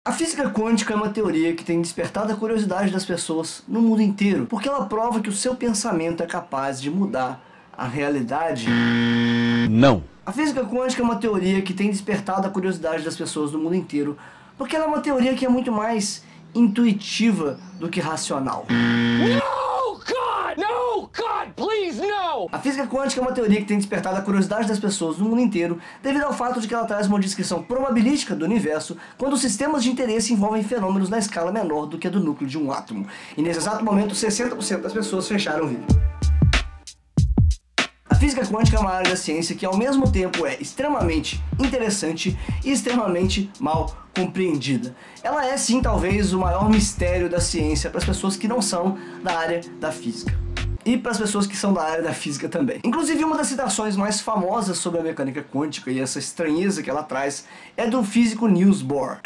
A física quântica é uma teoria que tem despertado a curiosidade das pessoas no mundo inteiro, porque ela prova que o seu pensamento é capaz de mudar a realidade. Não. A física quântica é uma teoria que tem despertado a curiosidade das pessoas no mundo inteiro, porque ela é uma teoria que é muito mais intuitiva do que racional. No, God! No, God, please, no! A física quântica é uma teoria que tem despertado a curiosidade das pessoas no mundo inteiro devido ao fato de que ela traz uma descrição probabilística do universo quando os sistemas de interesse envolvem fenômenos na escala menor do que a do núcleo de um átomo. E nesse exato momento, 60% das pessoas fecharam o vídeo. A física quântica é uma área da ciência que ao mesmo tempo é extremamente interessante e extremamente mal compreendida. Ela é sim talvez o maior mistério da ciência para as pessoas que não são da área da física. E para as pessoas que são da área da física também. Inclusive, uma das citações mais famosas sobre a mecânica quântica e essa estranheza que ela traz é do físico Niels Bohr.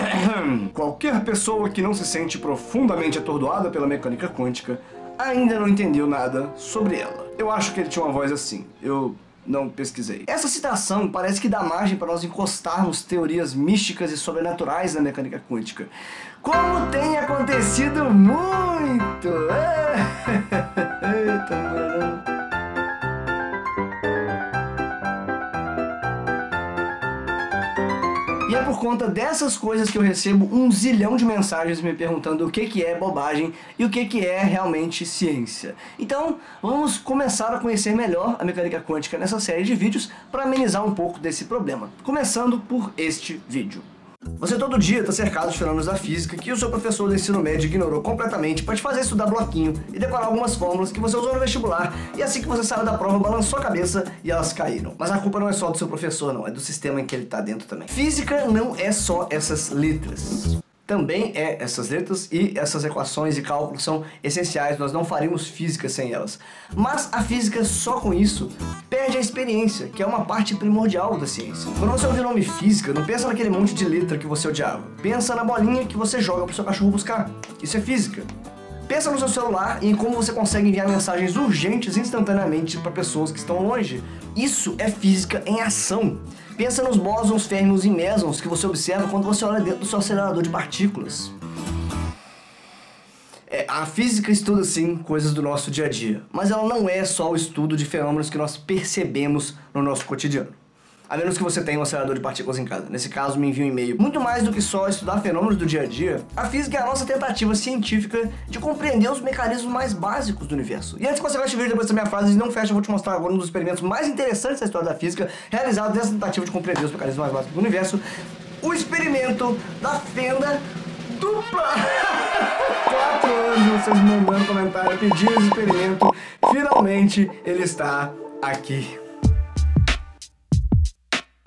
Qualquer pessoa que não se sente profundamente atordoada pela mecânica quântica ainda não entendeu nada sobre ela. Eu acho que ele tinha uma voz assim. Eu não pesquisei. Essa citação parece que dá margem para nós encostarmos teorias místicas e sobrenaturais na mecânica quântica. Como tem acontecido muito! Eita, e é por conta dessas coisas que eu recebo um zilhão de mensagens me perguntando o que é bobagem e o que é realmente ciência. Então, vamos começar a conhecer melhor a mecânica quântica nessa série de vídeos para amenizar um pouco desse problema. Começando por este vídeo. Você todo dia está cercado de fenômenos da física que o seu professor do ensino médio ignorou completamente para te fazer estudar bloquinho e decorar algumas fórmulas que você usou no vestibular, e assim que você saiu da prova balançou a cabeça e elas caíram. Mas a culpa não é só do seu professor não, é do sistema em que ele está dentro também. Física não é só essas letras. Também é essas letras e essas equações e cálculos são essenciais, nós não faríamos física sem elas. Mas a física só com isso perde a experiência, que é uma parte primordial da ciência. Quando você ouvir o nome física, não pensa naquele monte de letra que você odiava. Pensa na bolinha que você joga pro seu cachorro buscar. Isso é física. Pensa no seu celular e em como você consegue enviar mensagens urgentes instantaneamente para pessoas que estão longe. Isso é física em ação. Pensa nos bósons, férmions e mesons que você observa quando você olha dentro do seu acelerador de partículas. A física estuda sim coisas do nosso dia a dia, mas ela não é só o estudo de fenômenos que nós percebemos no nosso cotidiano. A menos que você tenha um acelerador de partículas em casa. Nesse caso, me envie um e-mail. Muito mais do que só estudar fenômenos do dia a dia, a física é a nossa tentativa científica de compreender os mecanismos mais básicos do universo. E antes que você feche o vídeo depois dessa minha frase, não fecha, eu vou te mostrar agora um dos experimentos mais interessantes da história da física, realizado nessa tentativa de compreender os mecanismos mais básicos do universo. O experimento da fenda dupla. 4 anos vocês mandando comentário, pedindo esse experimento. Finalmente ele está aqui.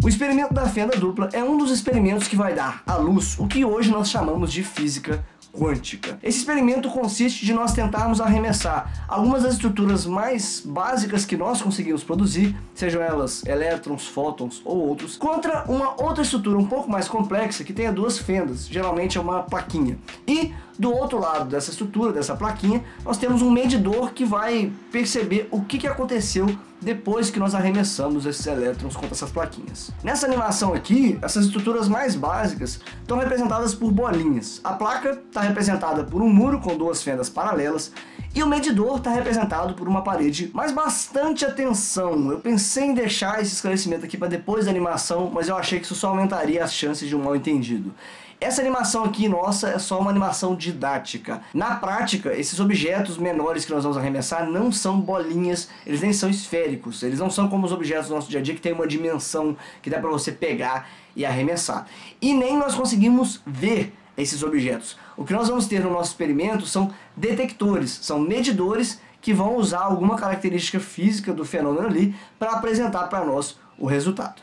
O experimento da fenda dupla é um dos experimentos que vai dar à luz o que hoje nós chamamos de física quântica. Esse experimento consiste de nós tentarmos arremessar algumas das estruturas mais básicas que nós conseguimos produzir, sejam elas elétrons, fótons ou outros, contra uma outra estrutura um pouco mais complexa que tenha duas fendas, geralmente é uma plaquinha. E do outro lado dessa estrutura, dessa plaquinha, nós temos um medidor que vai perceber o que aconteceu depois que nós arremessamos esses elétrons contra essas plaquinhas. Nessa animação aqui, essas estruturas mais básicas estão representadas por bolinhas. A placa está representada por um muro com duas fendas paralelas e o medidor está representado por uma parede. Mas bastante atenção, eu pensei em deixar esse esclarecimento aqui para depois da animação, mas eu achei que isso só aumentaria as chances de um mal entendido. Essa animação aqui, nossa, é só uma animação didática. Na prática, esses objetos menores que nós vamos arremessar não são bolinhas, eles nem são esféricos. Eles não são como os objetos do nosso dia a dia que tem uma dimensão que dá para você pegar e arremessar. E nem nós conseguimos ver esses objetos. O que nós vamos ter no nosso experimento são detectores, são medidores que vão usar alguma característica física do fenômeno ali para apresentar para nós o resultado.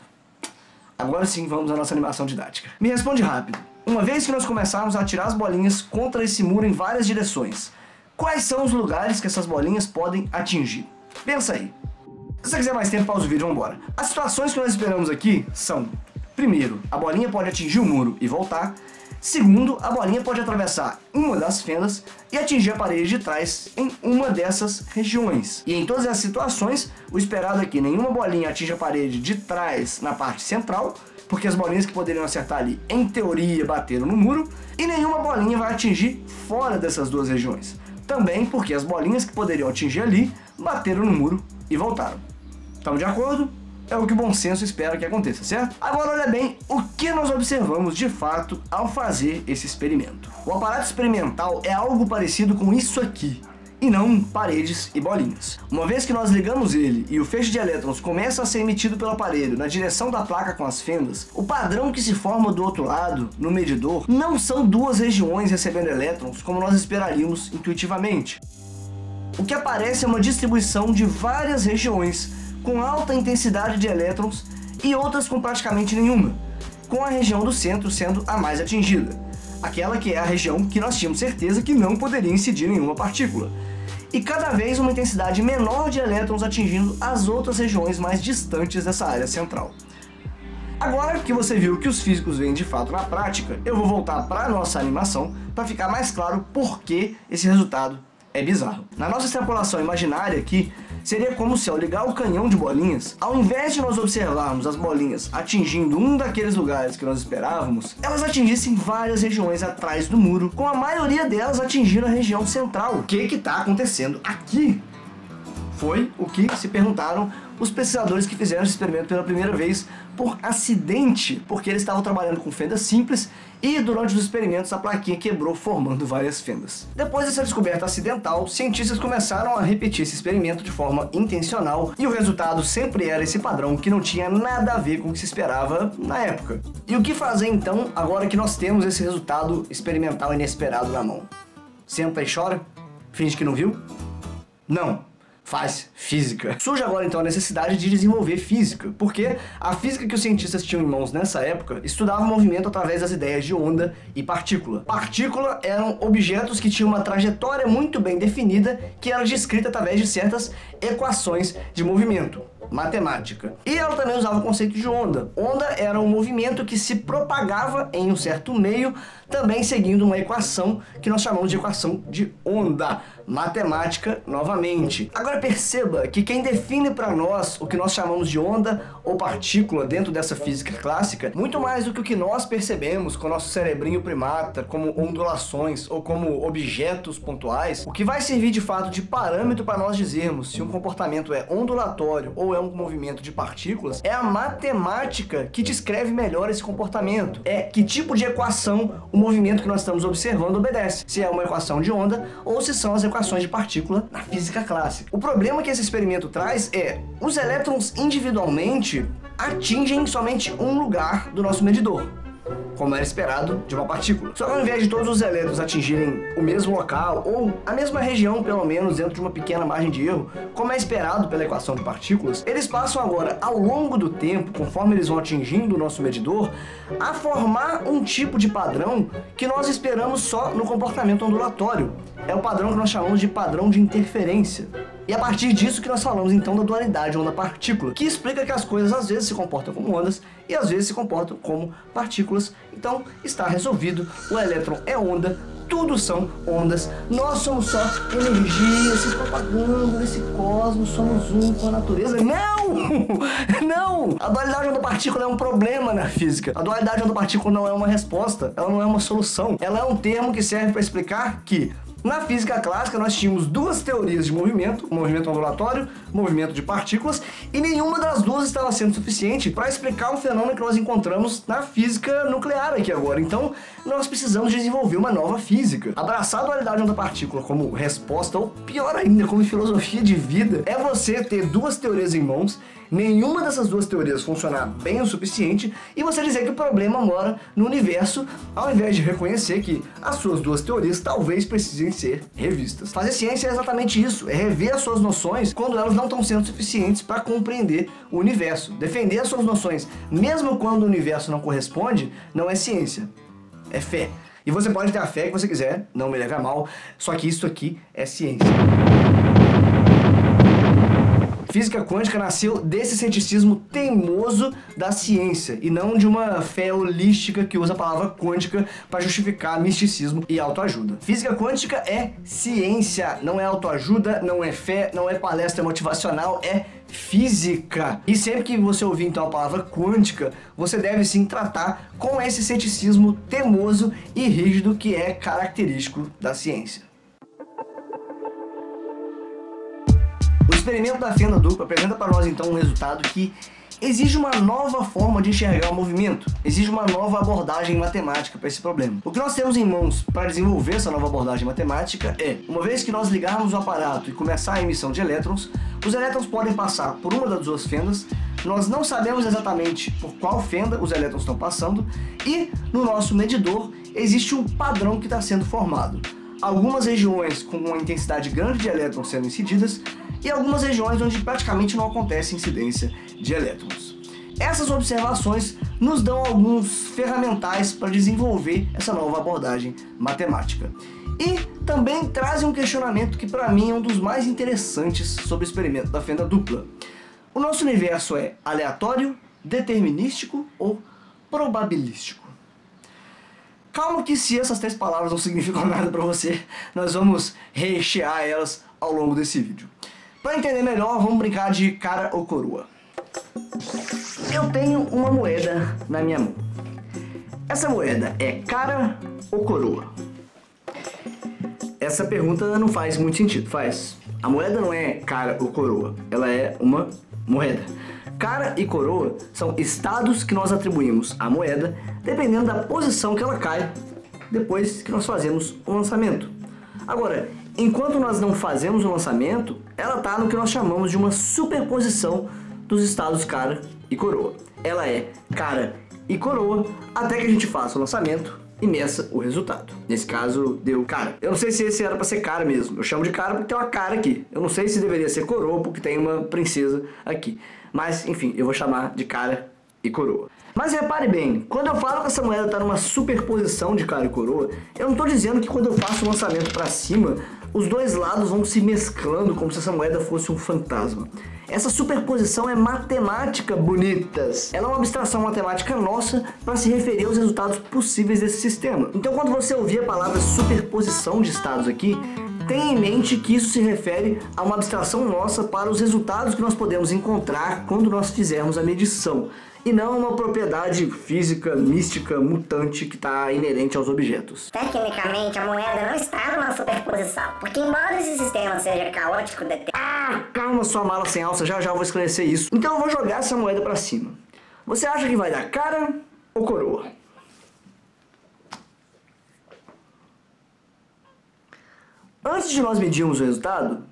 Agora sim, vamos à nossa animação didática. Me responde rápido. Uma vez que nós começarmos a atirar as bolinhas contra esse muro em várias direções, quais são os lugares que essas bolinhas podem atingir? Pensa aí. Se você quiser mais tempo, pausa o vídeo e vamos embora. As situações que nós esperamos aqui são: primeiro, a bolinha pode atingir o muro e voltar. Segundo, a bolinha pode atravessar uma das fendas e atingir a parede de trás em uma dessas regiões. E em todas as situações, o esperado é que nenhuma bolinha atinja a parede de trás na parte central porque as bolinhas que poderiam acertar ali, em teoria, bateram no muro, e nenhuma bolinha vai atingir fora dessas duas regiões. Também porque as bolinhas que poderiam atingir ali, bateram no muro e voltaram. Estamos de acordo? É o que o bom senso espera que aconteça, certo? Agora olha bem o que nós observamos de fato ao fazer esse experimento. O aparato experimental é algo parecido com isso aqui, e não paredes e bolinhas. Uma vez que nós ligamos ele e o feixe de elétrons começa a ser emitido pelo aparelho na direção da placa com as fendas, o padrão que se forma do outro lado, no medidor, não são duas regiões recebendo elétrons como nós esperaríamos intuitivamente. O que aparece é uma distribuição de várias regiões com alta intensidade de elétrons e outras com praticamente nenhuma, com a região do centro sendo a mais atingida, aquela que é a região que nós tínhamos certeza que não poderia incidir nenhuma partícula, e cada vez uma intensidade menor de elétrons atingindo as outras regiões mais distantes dessa área central. Agora que você viu que os físicos veem de fato na prática, eu vou voltar para a nossa animação para ficar mais claro por que esse resultado é bizarro. Na nossa extrapolação imaginária aqui, seria como se ao ligar o canhão de bolinhas, ao invés de nós observarmos as bolinhas atingindo um daqueles lugares que nós esperávamos, elas atingissem várias regiões atrás do muro, com a maioria delas atingindo a região central. O que está acontecendo aqui? Foi o que se perguntaram os pesquisadores que fizeram esse experimento pela primeira vez por acidente, porque eles estavam trabalhando com fendas simples e durante os experimentos a plaquinha quebrou formando várias fendas. Depois dessa descoberta acidental, cientistas começaram a repetir esse experimento de forma intencional e o resultado sempre era esse padrão que não tinha nada a ver com o que se esperava na época. E o que fazer então agora que nós temos esse resultado experimental inesperado na mão? Senta e chora? Finge que não viu? Não. Faz física. Surge agora então a necessidade de desenvolver física, porque a física que os cientistas tinham em mãos nessa época estudava o movimento através das ideias de onda e partícula. Partícula eram objetos que tinham uma trajetória muito bem definida, que era descrita através de certas equações de movimento, matemática. E ela também usava o conceito de onda. Onda era um movimento que se propagava em um certo meio, também seguindo uma equação que nós chamamos de equação de onda, matemática novamente. Agora perceba que quem define para nós o que nós chamamos de onda ou partícula dentro dessa física clássica, muito mais do que o que nós percebemos com o nosso cerebrinho primata, como ondulações ou como objetos pontuais, o que vai servir de fato de parâmetro para nós dizermos se um comportamento é ondulatório ou é um movimento de partículas, é a matemática que descreve melhor esse comportamento. É que tipo de equação o movimento que nós estamos observando obedece. Se é uma equação de onda ou se são as equações de partícula na física clássica. O problema que esse experimento traz é os elétrons individualmente atingem somente um lugar do nosso medidor, como era esperado de uma partícula. Só que ao invés de todos os elétrons atingirem o mesmo local, ou a mesma região pelo menos dentro de uma pequena margem de erro, como é esperado pela equação de partículas, eles passam agora, ao longo do tempo, conforme eles vão atingindo o nosso medidor, a formar um tipo de padrão que nós esperamos só no comportamento ondulatório. É o padrão que nós chamamos de padrão de interferência. E é a partir disso que nós falamos então da dualidade onda-partícula, que explica que as coisas às vezes se comportam como ondas e às vezes se comportam como partículas. Então está resolvido, o elétron é onda, tudo são ondas, nós somos só energia se propagando nesse cosmos, somos um com a natureza. Não! Não! A dualidade onda-partícula é um problema na física. A dualidade onda-partícula não é uma resposta, ela não é uma solução. Ela é um termo que serve para explicar que na física clássica nós tínhamos duas teorias de movimento, o movimento ondulatório, o movimento de partículas, e nenhuma das duas estava sendo suficiente para explicar um fenômeno que nós encontramos na física nuclear aqui agora. Então nós precisamos desenvolver uma nova física. Abraçar a dualidade onda-partícula como resposta, ou pior ainda, como filosofia de vida, é você ter duas teorias em mãos, nenhuma dessas duas teorias funcionar bem o suficiente e você dizer que o problema mora no universo, ao invés de reconhecer que as suas duas teorias talvez precisem ser revistas. Fazer ciência é exatamente isso, é rever as suas noções quando elas não estão sendo suficientes para compreender o universo. Defender as suas noções, mesmo quando o universo não corresponde, não é ciência, é fé. E você pode ter a fé que você quiser, não me leve a mal, só que isso aqui é ciência. Física quântica nasceu desse ceticismo teimoso da ciência e não de uma fé holística que usa a palavra quântica para justificar misticismo e autoajuda. Física quântica é ciência, não é autoajuda, não é fé, não é palestra motivacional, é física. E sempre que você ouvir então a palavra quântica, você deve sim tratar com esse ceticismo teimoso e rígido que é característico da ciência. O experimento da fenda dupla apresenta para nós então um resultado que exige uma nova forma de enxergar o movimento, exige uma nova abordagem matemática para esse problema. O que nós temos em mãos para desenvolver essa nova abordagem matemática é, uma vez que nós ligarmos o aparato e começar a emissão de elétrons, os elétrons podem passar por uma das duas fendas, nós não sabemos exatamente por qual fenda os elétrons estão passando, e no nosso medidor existe um padrão que está sendo formado. Algumas regiões com uma intensidade grande de elétrons sendo incididas, e algumas regiões onde praticamente não acontece incidência de elétrons. Essas observações nos dão alguns ferramentais para desenvolver essa nova abordagem matemática. E também trazem um questionamento que para mim é um dos mais interessantes sobre o experimento da fenda dupla. O nosso universo é aleatório, determinístico ou probabilístico? Calma que se essas três palavras não significam nada para você, nós vamos rechear elas ao longo desse vídeo. Para entender melhor, vamos brincar de cara ou coroa. Eu tenho uma moeda na minha mão. Essa moeda é cara ou coroa? Essa pergunta não faz muito sentido, faz? A moeda não é cara ou coroa, ela é uma moeda. Cara e coroa são estados que nós atribuímos à moeda dependendo da posição que ela cai depois que nós fazemos o lançamento. Agora, enquanto nós não fazemos o lançamento, ela está no que nós chamamos de uma superposição dos estados cara e coroa. Ela é cara e coroa até que a gente faça o lançamento e meça o resultado. Nesse caso, deu cara. Eu não sei se esse era para ser cara mesmo. Eu chamo de cara porque tem uma cara aqui. Eu não sei se deveria ser coroa porque tem uma princesa aqui. Mas, enfim, eu vou chamar de cara e coroa. Mas repare bem, quando eu falo que essa moeda está numa superposição de cara e coroa, eu não estou dizendo que quando eu faço o lançamento para cima, os dois lados vão se mesclando como se essa moeda fosse um fantasma. Essa superposição é matemática, bonitas. Ela é uma abstração matemática nossa para se referir aos resultados possíveis desse sistema. Então quando você ouvir a palavra superposição de estados aqui, tenha em mente que isso se refere a uma abstração nossa para os resultados que nós podemos encontrar quando nós fizermos a medição, e não uma propriedade física, mística, mutante que está inerente aos objetos. Tecnicamente, a moeda não está numa superposição, porque embora esse sistema seja caótico, Calma sua mala sem alça, já eu vou esclarecer isso. Então eu vou jogar essa moeda para cima. Você acha que vai dar cara ou coroa? Antes de nós medirmos o resultado,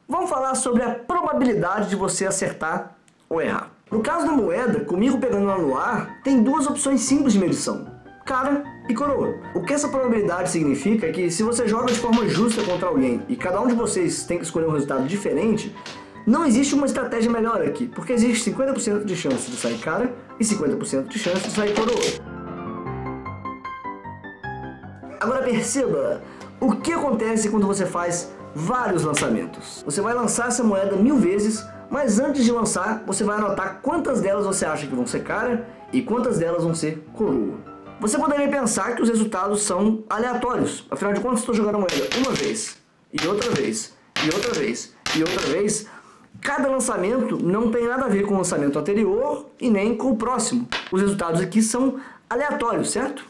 vamos falar sobre a probabilidade de você acertar ou errar. No caso da moeda, comigo pegando ela no ar, tem duas opções simples de medição: cara e coroa. O que essa probabilidade significa é que se você joga de forma justa contra alguém e cada um de vocês tem que escolher um resultado diferente, não existe uma estratégia melhor aqui, porque existe 50% de chance de sair cara e 50% de chance de sair coroa. Agora perceba o que acontece quando você faz vários lançamentos. Você vai lançar essa moeda 1000 vezes, mas antes de lançar, você vai anotar quantas delas você acha que vão ser cara e quantas delas vão ser coroa. Você poderia pensar que os resultados são aleatórios. Afinal de contas, estou jogando a moeda uma vez, e outra vez, e outra vez, e outra vez. Cada lançamento não tem nada a ver com o lançamento anterior e nem com o próximo. Os resultados aqui são aleatórios, certo?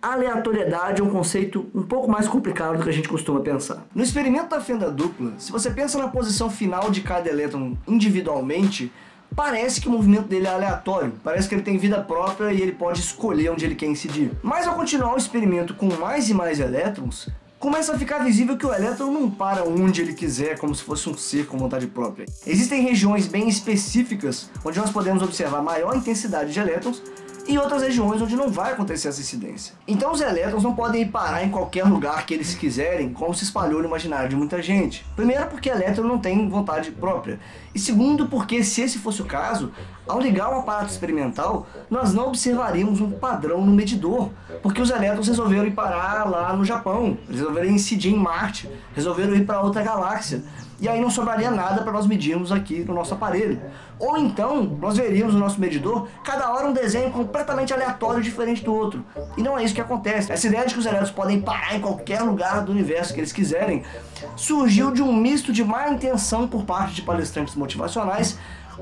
A aleatoriedade é um conceito um pouco mais complicado do que a gente costuma pensar. No experimento da fenda dupla, se você pensa na posição final de cada elétron individualmente, parece que o movimento dele é aleatório, parece que ele tem vida própria e ele pode escolher onde ele quer incidir. Mas ao continuar o experimento com mais e mais elétrons, começa a ficar visível que o elétron não para onde ele quiser, como se fosse um ser com vontade própria. Existem regiões bem específicas onde nós podemos observar maior intensidade de elétrons e outras regiões onde não vai acontecer essa incidência. Então os elétrons não podem ir parar em qualquer lugar que eles quiserem, como se espalhou no imaginário de muita gente. Primeiro porque elétron não tem vontade própria, e segundo porque, se esse fosse o caso, ao ligar o aparato experimental, nós não observaríamos um padrão no medidor, porque os elétrons resolveram ir parar lá no Japão, resolveram incidir em Marte, resolveram ir para outra galáxia. e aí não sobraria nada para nós medirmos aqui no nosso aparelho. Ou então, nós veríamos no nosso medidor, cada hora um desenho completamente aleatório, diferente do outro. E não é isso que acontece. Essa ideia de que os elétrons podem parar em qualquer lugar do universo que eles quiserem, surgiu de um misto de má intenção por parte de palestrantes motivacionais,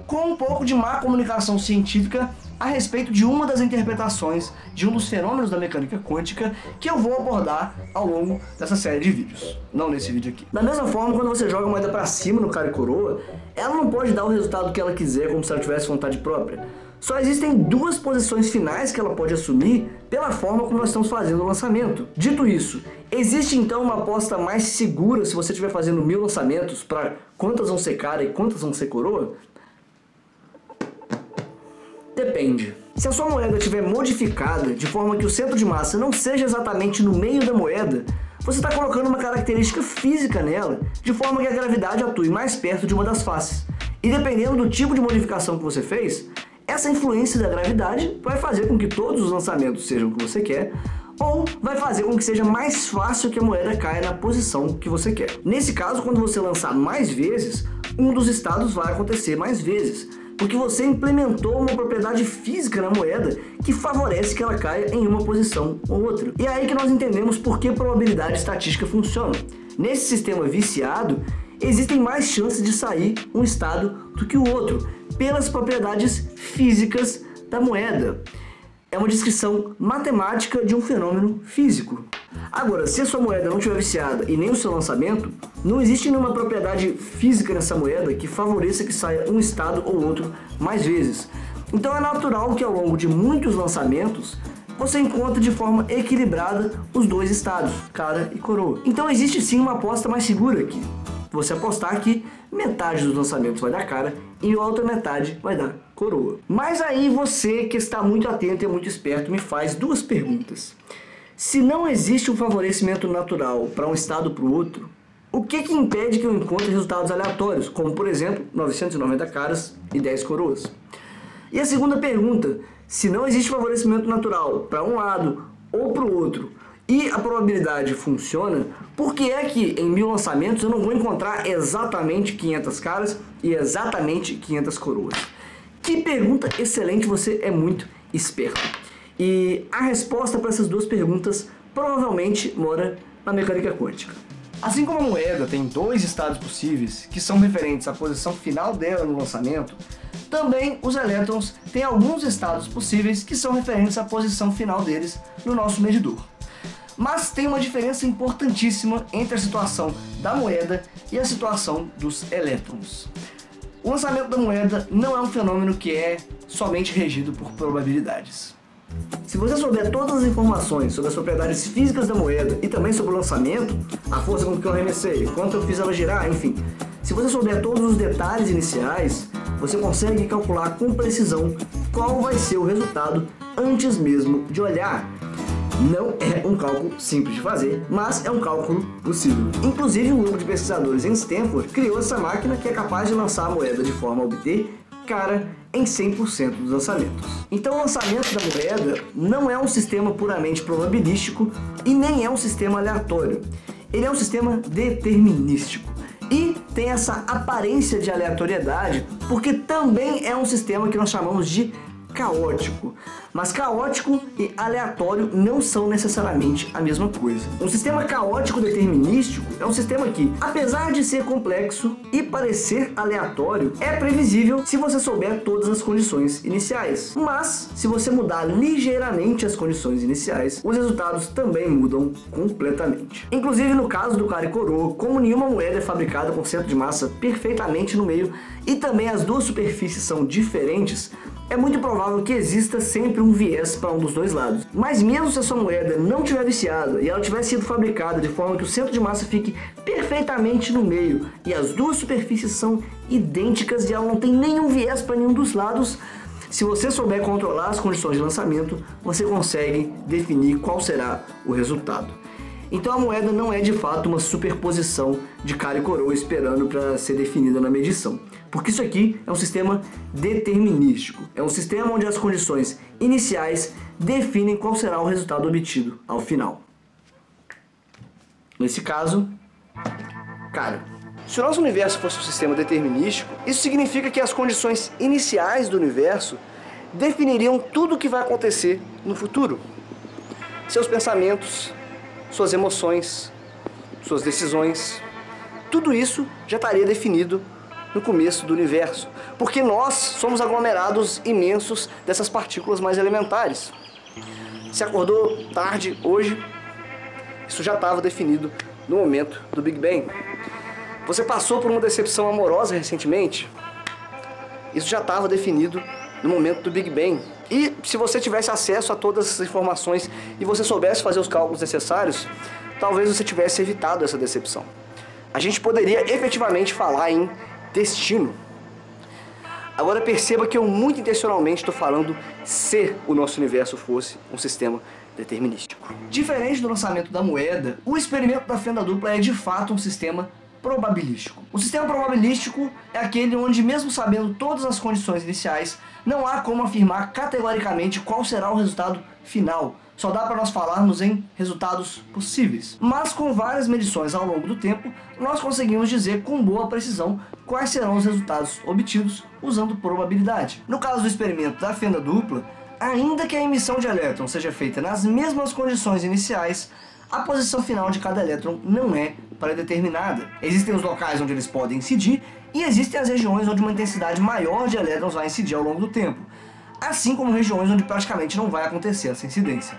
com um pouco de má comunicação científica a respeito de uma das interpretações de um dos fenômenos da mecânica quântica que eu vou abordar ao longo dessa série de vídeos, não nesse vídeo aqui. Da mesma forma, quando você joga a moeda para cima no cara e coroa, ela não pode dar o resultado que ela quiser como se ela tivesse vontade própria. Só existem duas posições finais que ela pode assumir pela forma como nós estamos fazendo o lançamento. Dito isso, existe então uma aposta mais segura se você estiver fazendo 1000 lançamentos para quantas vão ser cara e quantas vão ser coroa? Depende. Se a sua moeda estiver modificada de forma que o centro de massa não seja exatamente no meio da moeda, você está colocando uma característica física nela, de forma que a gravidade atue mais perto de uma das faces. E dependendo do tipo de modificação que você fez, essa influência da gravidade vai fazer com que todos os lançamentos sejam o que você quer, ou vai fazer com que seja mais fácil que a moeda caia na posição que você quer. Nesse caso, quando você lançar mais vezes, um dos estados vai acontecer mais vezes, porque você implementou uma propriedade física na moeda que favorece que ela caia em uma posição ou outra. E é aí que nós entendemos por que probabilidade estatística funciona. Nesse sistema viciado, existem mais chances de sair um estado do que o outro, pelas propriedades físicas da moeda. É uma descrição matemática de um fenômeno físico. Agora, se a sua moeda não estiver viciada e nem o seu lançamento, não existe nenhuma propriedade física nessa moeda que favoreça que saia um estado ou outro mais vezes. Então é natural que ao longo de muitos lançamentos, você encontre de forma equilibrada os dois estados, cara e coroa. Então existe sim uma aposta mais segura aqui. Você apostar que metade dos lançamentos vai dar cara e a outra metade vai dar coroa. Mas aí você que está muito atento e é muito esperto me faz duas perguntas. Se não existe um favorecimento natural para um estado para o outro, o que impede que eu encontre resultados aleatórios, como por exemplo 990 caras e 10 coroas? E a segunda pergunta, se não existe favorecimento natural para um lado ou para o outro, e a probabilidade funciona, por que é que em 1000 lançamentos eu não vou encontrar exatamente 500 caras e exatamente 500 coroas? Que pergunta excelente, você é muito esperto. E a resposta para essas duas perguntas provavelmente mora na mecânica quântica. Assim como a moeda tem dois estados possíveis, que são referentes à posição final dela no lançamento, também os elétrons têm alguns estados possíveis que são referentes à posição final deles no nosso medidor. Mas tem uma diferença importantíssima entre a situação da moeda e a situação dos elétrons. O lançamento da moeda não é um fenômeno que é somente regido por probabilidades. Se você souber todas as informações sobre as propriedades físicas da moeda e também sobre o lançamento, a força com que eu arremessei, quanto eu fiz ela girar, enfim, se você souber todos os detalhes iniciais, você consegue calcular com precisão qual vai ser o resultado antes mesmo de olhar. Não é um cálculo simples de fazer, mas é um cálculo possível. Inclusive, um grupo de pesquisadores em Stanford criou essa máquina que é capaz de lançar a moeda de forma a obter cara em 100% dos lançamentos. Então o lançamento da moeda não é um sistema puramente probabilístico e nem é um sistema aleatório. Ele é um sistema determinístico. E tem essa aparência de aleatoriedade porque também é um sistema que nós chamamos de caótico. Mas caótico e aleatório não são necessariamente a mesma coisa. Um sistema caótico determinístico é um sistema que, apesar de ser complexo e parecer aleatório, é previsível se você souber todas as condições iniciais. Mas, se você mudar ligeiramente as condições iniciais, os resultados também mudam completamente. Inclusive no caso do cara e coroa, como nenhuma moeda é fabricada com centro de massa perfeitamente no meio e também as duas superfícies são diferentes, é muito provável que exista sempre um viés para um dos dois lados. Mas mesmo se a sua moeda não tiver viciada e ela tiver sido fabricada de forma que o centro de massa fique perfeitamente no meio e as duas superfícies são idênticas e ela não tem nenhum viés para nenhum dos lados, se você souber controlar as condições de lançamento, você consegue definir qual será o resultado. Então a moeda não é de fato uma superposição de cara e coroa esperando para ser definida na medição. Porque isso aqui é um sistema determinístico. É um sistema onde as condições iniciais definem qual será o resultado obtido ao final. Nesse caso, cara. Se o nosso universo fosse um sistema determinístico, isso significa que as condições iniciais do universo definiriam tudo o que vai acontecer no futuro. Seus pensamentos, suas emoções, suas decisões, tudo isso já estaria definido no começo do universo, porque nós somos aglomerados imensos dessas partículas mais elementares. Se acordou tarde hoje, isso já estava definido no momento do Big Bang. Você passou por uma decepção amorosa recentemente, isso já estava definido no momento do Big Bang. E se você tivesse acesso a todas essas informações e você soubesse fazer os cálculos necessários, talvez você tivesse evitado essa decepção. A gente poderia efetivamente falar em destino. Agora perceba que eu muito intencionalmente estou falando se o nosso universo fosse um sistema determinístico. Diferente do lançamento da moeda, o experimento da fenda dupla é de fato um sistema probabilístico. O sistema probabilístico é aquele onde, mesmo sabendo todas as condições iniciais, não há como afirmar categoricamente qual será o resultado final. Só dá para nós falarmos em resultados possíveis. Mas com várias medições ao longo do tempo, nós conseguimos dizer com boa precisão quais serão os resultados obtidos usando probabilidade. No caso do experimento da fenda dupla, ainda que a emissão de elétrons seja feita nas mesmas condições iniciais, a posição final de cada elétron não é pré-determinada. Existem os locais onde eles podem incidir e existem as regiões onde uma intensidade maior de elétrons vai incidir ao longo do tempo, assim como regiões onde praticamente não vai acontecer essa incidência.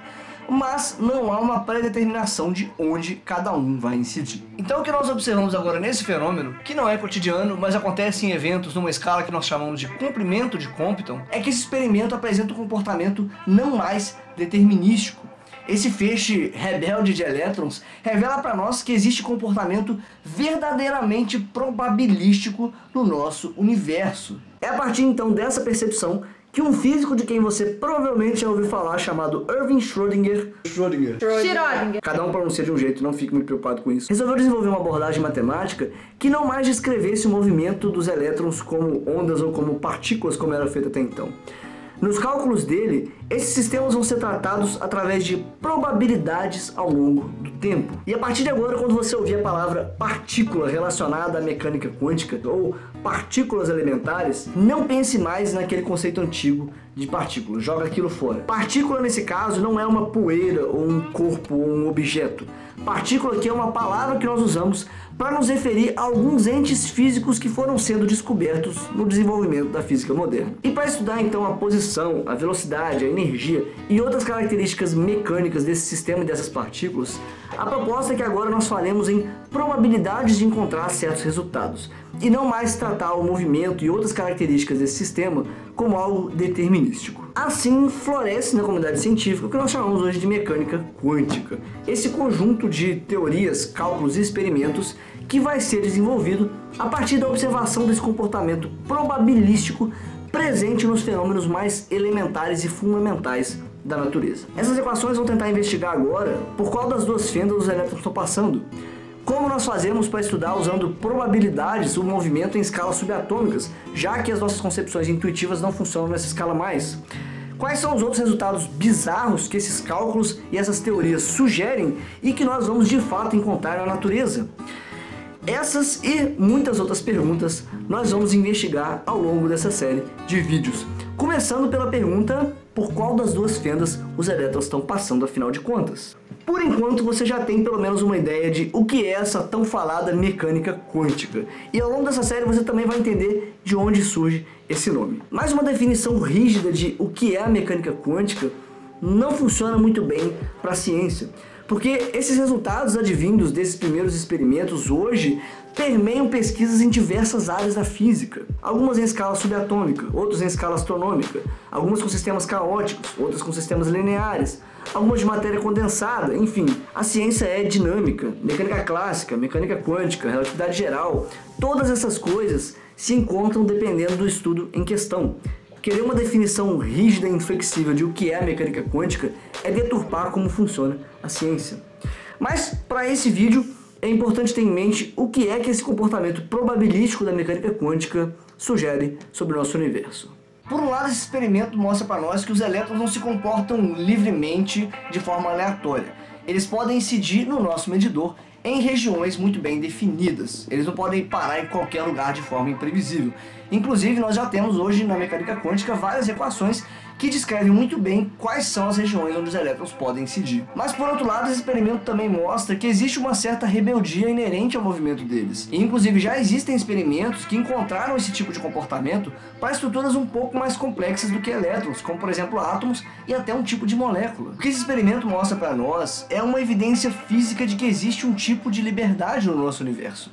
Mas não há uma pré-determinação de onde cada um vai incidir. Então o que nós observamos agora nesse fenômeno, que não é cotidiano, mas acontece em eventos numa escala que nós chamamos de comprimento de Compton, é que esse experimento apresenta um comportamento não mais determinístico. Esse feixe rebelde de elétrons revela para nós que existe comportamento verdadeiramente probabilístico no nosso universo. É a partir então dessa percepção que um físico de quem você provavelmente já ouviu falar, chamado Erwin Schrödinger, cada um pronuncia de um jeito, não fique muito preocupado com isso, resolveu desenvolver uma abordagem matemática que não mais descrevesse o movimento dos elétrons como ondas ou como partículas, como era feito até então. Nos cálculos dele, esses sistemas vão ser tratados através de probabilidades ao longo do tempo. E a partir de agora, quando você ouvir a palavra partícula relacionada à mecânica quântica ou partículas elementares, não pense mais naquele conceito antigo de partícula, joga aquilo fora. Partícula nesse caso não é uma poeira ou um corpo ou um objeto. Partícula aqui é uma palavra que nós usamos para nos referir a alguns entes físicos que foram sendo descobertos no desenvolvimento da física moderna. E para estudar então a posição, a velocidade, a energia e outras características mecânicas desse sistema e dessas partículas, a proposta é que agora nós falemos em probabilidades de encontrar certos resultados, e não mais tratar o movimento e outras características desse sistema como algo determinístico. Assim, floresce na comunidade científica o que nós chamamos hoje de mecânica quântica, esse conjunto de teorias, cálculos e experimentos que vai ser desenvolvido a partir da observação desse comportamento probabilístico presente nos fenômenos mais elementares e fundamentais da natureza. Essas equações vão tentar investigar agora por qual das duas fendas os elétrons estão passando, como nós fazemos para estudar usando probabilidades o movimento em escalas subatômicas, já que as nossas concepções intuitivas não funcionam nessa escala mais. Quais são os outros resultados bizarros que esses cálculos e essas teorias sugerem e que nós vamos de fato encontrar na natureza? Essas e muitas outras perguntas nós vamos investigar ao longo dessa série de vídeos. Começando pela pergunta: por qual das duas fendas os elétrons estão passando afinal de contas? Por enquanto você já tem pelo menos uma ideia de o que é essa tão falada mecânica quântica. E ao longo dessa série você também vai entender de onde surge esse nome. Mas uma definição rígida de o que é a mecânica quântica não funciona muito bem para a ciência. Porque esses resultados advindos desses primeiros experimentos hoje permeiam pesquisas em diversas áreas da física. Algumas em escala subatômica, outras em escala astronômica, algumas com sistemas caóticos, outras com sistemas lineares, algumas de matéria condensada, enfim. A ciência é dinâmica, mecânica clássica, mecânica quântica, relatividade geral. Todas essas coisas se encontram dependendo do estudo em questão. Querer uma definição rígida e inflexível de o que é a mecânica quântica é deturpar como funciona a ciência. Mas, para esse vídeo, é importante ter em mente o que é que esse comportamento probabilístico da mecânica quântica sugere sobre o nosso universo. Por um lado, esse experimento mostra para nós que os elétrons não se comportam livremente de forma aleatória. Eles podem incidir no nosso medidor em regiões muito bem definidas. Eles não podem parar em qualquer lugar de forma imprevisível. Inclusive, nós já temos hoje na mecânica quântica várias equações que descrevem muito bem quais são as regiões onde os elétrons podem incidir. Mas por outro lado, esse experimento também mostra que existe uma certa rebeldia inerente ao movimento deles. E inclusive já existem experimentos que encontraram esse tipo de comportamento para estruturas um pouco mais complexas do que elétrons, como por exemplo átomos e até um tipo de molécula. O que esse experimento mostra para nós é uma evidência física de que existe um tipo de liberdade no nosso universo.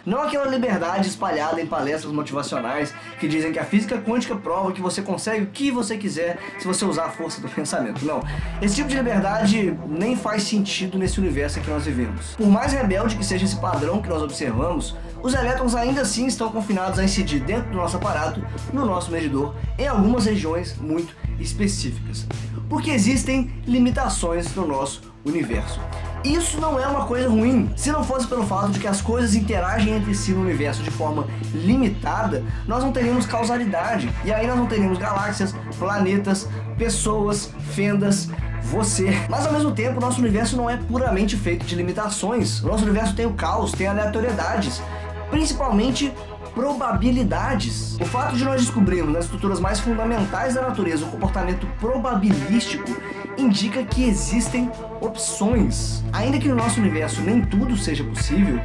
Não aquela liberdade espalhada em palestras motivacionais que dizem que a física quântica prova que você consegue o que você quiser se você usar a força do pensamento. Não. Esse tipo de liberdade nem faz sentido nesse universo em que nós vivemos. Por mais rebelde que seja esse padrão que nós observamos, os elétrons ainda assim estão confinados a incidir dentro do nosso aparato, no nosso medidor, em algumas regiões muito específicas. Porque existem limitações no nosso universo. Isso não é uma coisa ruim. Se não fosse pelo fato de que as coisas interagem entre si no universo de forma limitada, nós não teríamos causalidade. E aí nós não teríamos galáxias, planetas, pessoas, fendas, você. Mas ao mesmo tempo, nosso universo não é puramente feito de limitações. O nosso universo tem o caos, tem aleatoriedades, principalmente probabilidades. O fato de nós descobrirmos nas estruturas mais fundamentais da natureza um comportamento probabilístico indica que existem opções. Ainda que no nosso universo nem tudo seja possível,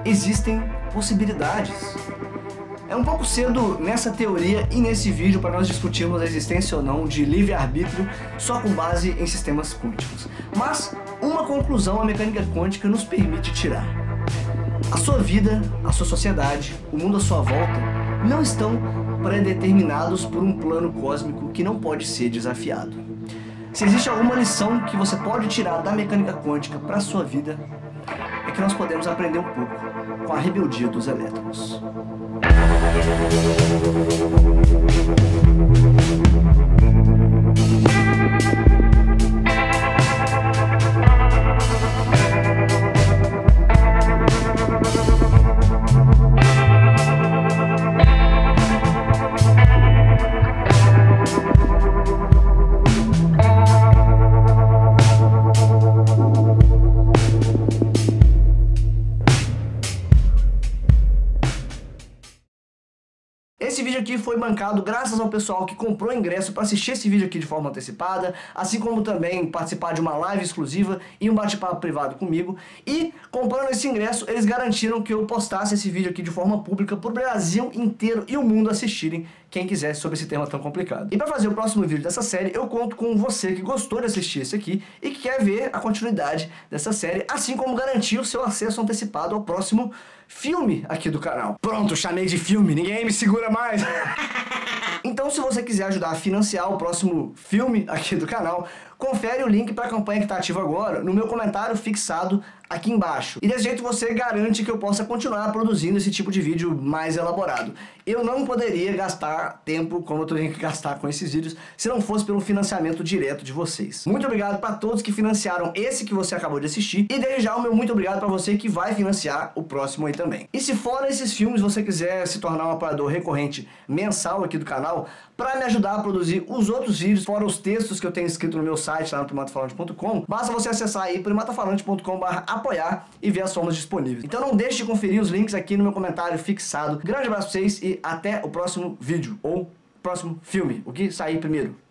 existem possibilidades. É um pouco cedo nessa teoria e nesse vídeo para nós discutirmos a existência ou não de livre-arbítrio só com base em sistemas quânticos. Mas uma conclusão a mecânica quântica nos permite tirar. A sua vida, a sua sociedade, o mundo à sua volta não estão predeterminados por um plano cósmico que não pode ser desafiado. Se existe alguma lição que você pode tirar da mecânica quântica para a sua vida, é que nós podemos aprender um pouco com a rebeldia dos elétrons. Esse vídeo aqui foi bancado graças ao pessoal que comprou ingresso para assistir esse vídeo aqui de forma antecipada, assim como também participar de uma live exclusiva e um bate-papo privado comigo. E comprando esse ingresso, eles garantiram que eu postasse esse vídeo aqui de forma pública para o Brasil inteiro e o mundo assistirem, quem quisesse, sobre esse tema tão complicado. E para fazer o próximo vídeo dessa série, eu conto com você que gostou de assistir esse aqui e que quer ver a continuidade dessa série, assim como garantir o seu acesso antecipado ao próximo filme aqui do canal. Pronto, chamei de filme, ninguém me segura mais. Então, se você quiser ajudar a financiar o próximo filme aqui do canal, confere o link para a campanha que está ativa agora no meu comentário fixado aqui embaixo. E desse jeito você garante que eu possa continuar produzindo esse tipo de vídeo mais elaborado. Eu não poderia gastar tempo como eu tenho que gastar com esses vídeos se não fosse pelo financiamento direto de vocês. Muito obrigado para todos que financiaram esse que você acabou de assistir e desde já o meu muito obrigado para você que vai financiar o próximo aí também. E se fora esses filmes você quiser se tornar um apoiador recorrente mensal aqui do canal, para me ajudar a produzir os outros vídeos, fora os textos que eu tenho escrito no meu site lá no primatafalante.com, basta você acessar aí primatafalante.com/apoiar e ver as formas disponíveis. Então não deixe de conferir os links aqui no meu comentário fixado. Grande abraço pra vocês e até o próximo vídeo, ou próximo filme, o que sair primeiro.